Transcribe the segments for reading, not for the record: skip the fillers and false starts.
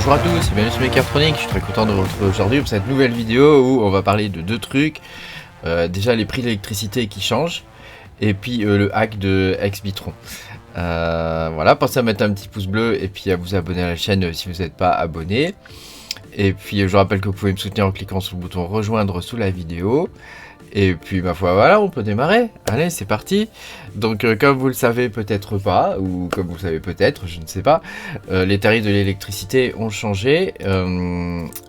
Bonjour à tous, bienvenue sur Mechatronics. Je suis très content de vous retrouver aujourd'hui pour cette nouvelle vidéo où on va parler de deux trucs. Déjà les prix de l'électricité qui changent et puis le hack de Xbitron. Voilà, pensez à mettre un petit pouce bleu et puis à vous abonner à la chaîne si vous n'êtes pas abonné. Et puis je rappelle que vous pouvez me soutenir en cliquant sur le bouton rejoindre sous la vidéo. Et puis ma foi, voilà, on peut démarrer. Allez, c'est parti. Donc comme vous le savez peut-être pas, ou comme vous le savez peut-être, je ne sais pas, les tarifs de l'électricité ont changé.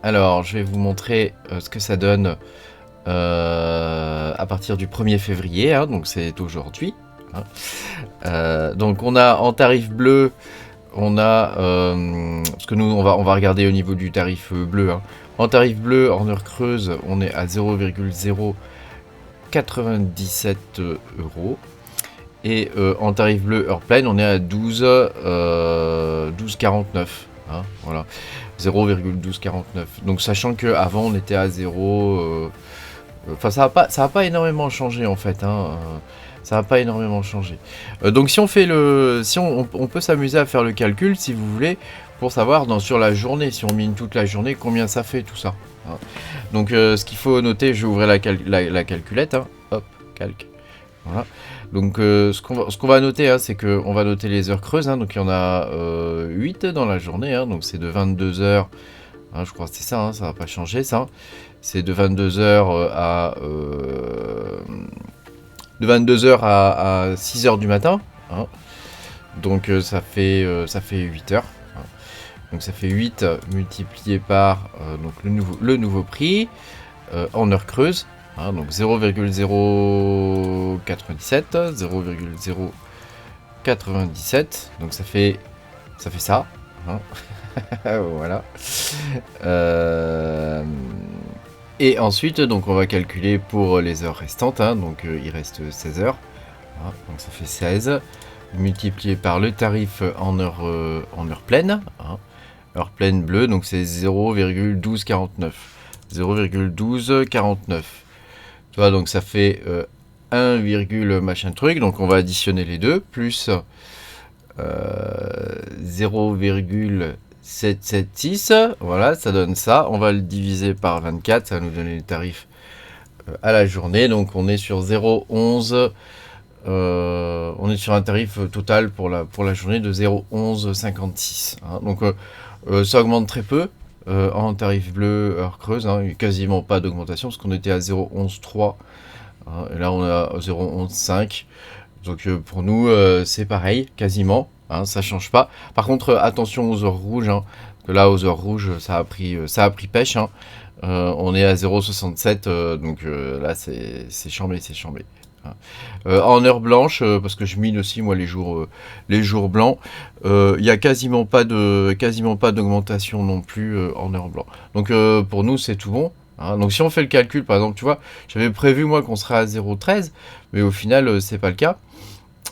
Alors, je vais vous montrer ce que ça donne à partir du 1er février, hein, donc c'est aujourd'hui. Hein. Donc on a en tarif bleu, on a, parce que nous on va regarder au niveau du tarif bleu. Hein. En tarif bleu, en heure creuse, on est à 0,097 €. Et en tarif bleu heure pleine, on est à 12,49. Hein, voilà, 0,1249. Donc sachant que avant on était à 0. Enfin, ça va pas énormément changé en fait. Hein, ça va pas énormément changé. Donc si on fait on peut s'amuser à faire le calcul si vous voulez pour savoir sur la journée, si on mine toute la journée, combien ça fait tout ça. Hein. Donc ce qu'il faut noter, je vais ouvrir la calculette. Hein. Hop, calque. Voilà. Donc ce qu'on va noter, hein, c'est qu'on va noter les heures creuses. Hein, donc il y en a 8 dans la journée. Hein, donc c'est de 22 heures. Hein, je crois que c'est ça, hein, ça va pas changer ça. C'est de 22 heures à 6 heures du matin. Hein. Donc ça fait 8 heures. Hein. Donc ça fait 8 multiplié par donc le nouveau prix en heure creuse. Hein, donc 0,097, 0,097. Donc ça fait ça. Hein. Voilà. Et ensuite, donc on va calculer pour les heures restantes. Hein, donc il reste 16 heures. Hein, donc ça fait 16 multiplié par le tarif en heure pleine. Hein, heure pleine bleue, donc c'est 0,1249. 0,1249. Tu vois, donc ça fait 1, machin truc. Donc on va additionner les deux. Plus 0,776. Voilà, ça donne ça. On va le diviser par 24. Ça va nous donner les tarifs à la journée. Donc on est sur 0,11. On est sur un tarif total pour la journée de 0,1156. Hein. Donc ça augmente très peu. En tarif bleu, heure creuse, hein, quasiment pas d'augmentation parce qu'on était à 0,113. Hein, et là on est à 0,115. Donc pour nous c'est pareil, quasiment. Hein, ça change pas. Par contre attention aux heures rouges. Hein, parce que là aux heures rouges ça a pris pêche. Hein. On est à 0,67. Donc là c'est chambé. En heure blanche, parce que je mine aussi moi les jours blancs, il y a quasiment pas d'augmentation non plus en heure blanc. Donc pour nous c'est tout bon. Hein. Donc si on fait le calcul, par exemple, tu vois, j'avais prévu moi qu'on serait à 0,13, mais au final c'est pas le cas.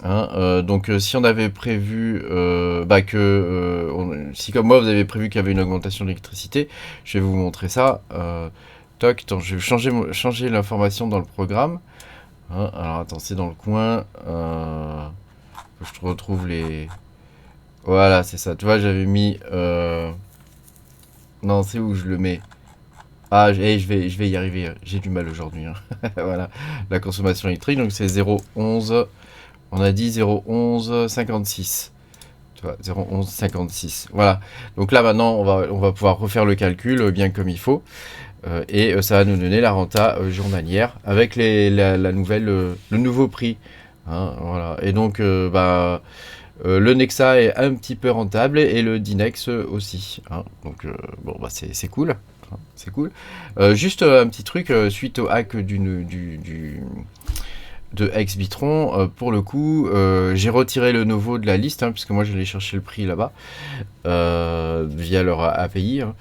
Hein. Donc si on avait prévu si comme moi vous avez prévu qu'il y avait une augmentation d'électricité, je vais vous montrer ça. Toc, attends, je vais changer l'information dans le programme. Hein, alors attends, c'est dans le coin. Je te retrouve les. Voilà, c'est ça. Tu vois, j'avais mis. Non, c'est où je le mets. Ah, je vais y arriver. J'ai du mal aujourd'hui. Hein. Voilà, la consommation électrique. Donc c'est 0,11. On a dit 0,1156. Tu vois, 0,1156. Voilà. Donc là maintenant, on va pouvoir refaire le calcul bien comme il faut. Et ça va nous donner la renta journalière avec le nouveau prix. Hein, voilà. Et donc le Nexa est un petit peu rentable et le Dynex aussi. Hein. Donc bon bah c'est cool. Hein, c'est cool. Juste un petit truc suite au hack de Xbitron, pour le coup j'ai retiré le Novo de la liste, hein, puisque moi j'allais chercher le prix là-bas via leur API. Hein.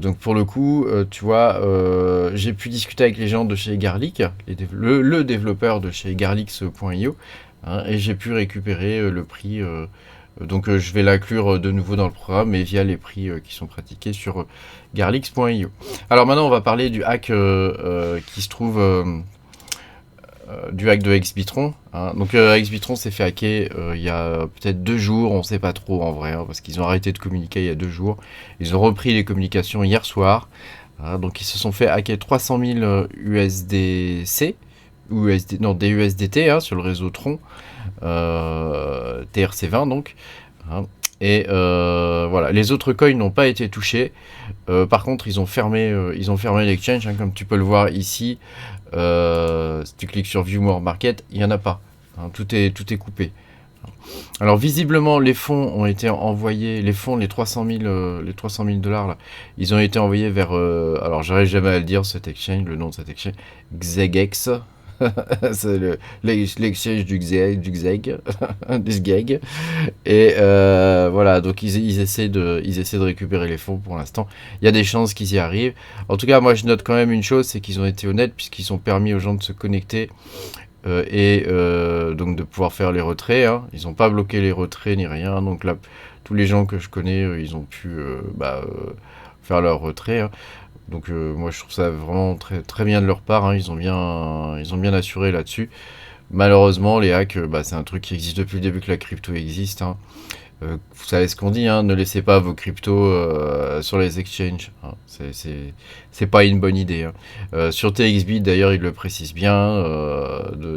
Donc pour le coup, tu vois, j'ai pu discuter avec les gens de chez Garlic, le développeur de chez Garlix.io, hein, et j'ai pu récupérer le prix. Donc je vais l'inclure de nouveau dans le programme, mais via les prix qui sont pratiqués sur Garlix.io. Alors maintenant, on va parler du hack qui se trouve du hack de Xbitron. Hein. Donc Xbitron s'est fait hacker il y a peut-être 2 jours, on sait pas trop en vrai, hein, parce qu'ils ont arrêté de communiquer il y a 2 jours. Ils ont repris les communications hier soir. Hein, donc ils se sont fait hacker 300 000 USDC, non, des USDT hein, sur le réseau Tron, TRC20 donc. Hein. Et voilà, les autres coins n'ont pas été touchés. Par contre, ils ont fermé l'exchange, hein, comme tu peux le voir ici. Si tu cliques sur View More Market, il n'y en a pas. Hein, tout est coupé. Alors visiblement, les fonds ont été envoyés, les 300 000 dollars là, ils ont été envoyés vers, alors j'arrive jamais à le dire cet exchange, le nom de cet exchange, XEGX. C'est l'exchange du XEG, du XEG. Et voilà, donc ils essaient de récupérer les fonds pour l'instant. Il y a des chances qu'ils y arrivent. En tout cas, moi je note quand même une chose, c'est qu'ils ont été honnêtes puisqu'ils ont permis aux gens de se connecter et donc de pouvoir faire les retraits. Hein. Ils n'ont pas bloqué les retraits ni rien. Donc là, tous les gens que je connais, ils ont pu faire leur retrait. Hein. Donc moi je trouve ça vraiment très, très bien de leur part, hein. Ils ont bien assuré là-dessus. Malheureusement les hacks, c'est un truc qui existe depuis le début que la crypto existe. Hein. Vous savez ce qu'on dit, hein, ne laissez pas vos cryptos sur les exchanges. Hein. C'est pas une bonne idée. Hein. Sur TXBit d'ailleurs ils le précisent bien,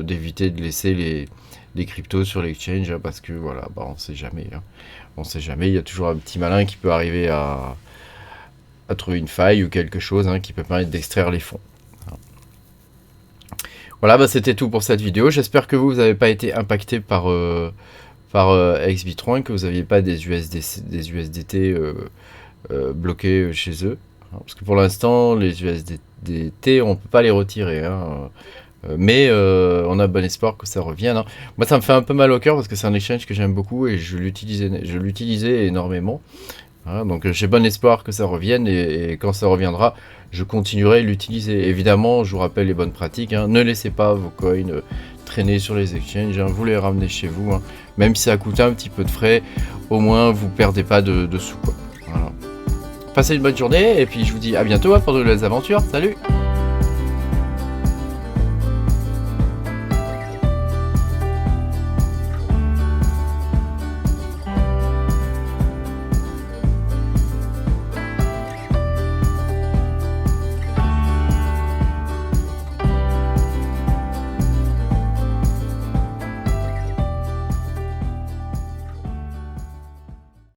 d'éviter de laisser les cryptos sur l'exchange hein, parce que voilà, on sait jamais. Hein. On sait jamais, il y a toujours un petit malin qui peut arriver à trouver une faille ou quelque chose hein, qui peut permettre d'extraire les fonds. Voilà, c'était tout pour cette vidéo. J'espère que vous n'avez pas été impacté par Xbitron, que vous n'aviez pas des USDT bloqués chez eux. Parce que pour l'instant, les USDT, on ne peut pas les retirer. Hein. Mais on a bon espoir que ça revienne. Hein. Moi, ça me fait un peu mal au cœur parce que c'est un exchange que j'aime beaucoup et je l'utilisais énormément. Hein, donc j'ai bon espoir que ça revienne et quand ça reviendra, je continuerai à l'utiliser. Évidemment, je vous rappelle les bonnes pratiques. Hein, ne laissez pas vos coins traîner sur les exchanges. Hein, vous les ramenez chez vous. Hein, même si ça a coûté un petit peu de frais, au moins vous perdez pas de sous. Quoi. Voilà. Passez une bonne journée et puis je vous dis à bientôt pour de nouvelles aventures. Salut!